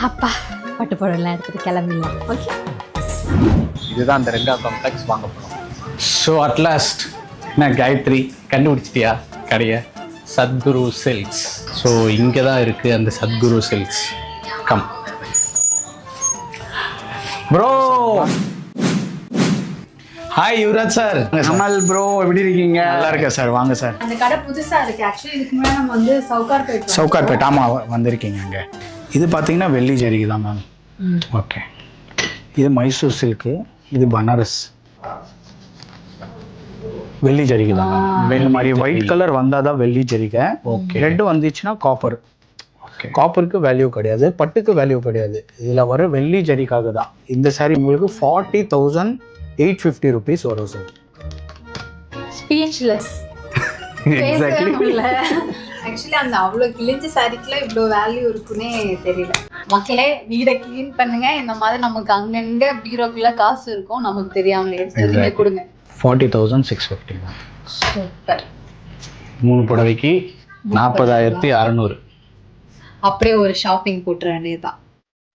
அப்பா பட்டு புடவைலாம் எடுத்துட்டு கிளம்பிடலாம். ஓகே, இதுதான் அந்த 2ஆம் காம்ப்ளெக்ஸ் வாங்க போகிறோம். ஸோ அட்லாஸ்ட் என்ன காயத்ரி கண்டுபிடிச்சிட்டியா கடையை? சத்குரு சில்க்ஸ். ஸோ இங்கே தான் இருக்குது அந்த Sathguru Silks. Come bro. Hi Yuvaraj sir. Kamal bro, எப்படி இருக்கீங்க? நல்லா இருக்கேன் சார், வாங்க சார். அந்த கடை புதுசா இருக்கு. ஆக்சுவலி இதுக்கு முன்னாடி நம்ம வந்து சவுகார்பேட் சவுகார்பேட், ஆமாம் வந்திருக்கீங்க அங்கே. இது பார்த்தீங்கன்னா வெள்ளி ஜரிகை தான் மேம். ஓகே, இது மைசூர் சில்க்கு, இது பனாரஸ் வெள்ளி ஜரிகை தான் மேம். இந்த மாதிரி ஒயிட் கலர் வந்தால் தான் வெள்ளி ஜரிகை. ஓகே. ரெட்டு வந்துச்சுன்னா காப்பர். ஓகே. காப்பருக்கு வேல்யூ கிடையாது, பட்டுக்கு வேல்யூ கிடையாது. இதில் வர வெள்ளி ஜரிக்காக தான் இந்த சாரி உங்களுக்கு 40,850 rupees வரும் சார். ஸ்பீச்லெஸ். எக்ஸாக்ட்லி. ஆக்சுவலி அந்த அவ்வளோ கிழிஞ்ச சாரிக்குள்ள இவ்வளோ வேல்யூ இருக்குன்னே தெரியல. மக்களே, வீடை க்ளீன் பண்ணுங்க. இந்த மாதிரி நமக்கு அங்கங்க பீரோக்குள்ள காசு இருக்கும், நமக்கு தெரியாமலே நீங்க கொடுங்க. 40,650 மேம். சூப்பர். 3 புடவைக்கு 40,600. அப்படியே ஒரு ஷாப்பிங் போட்டுற வேண்டியதுதான்.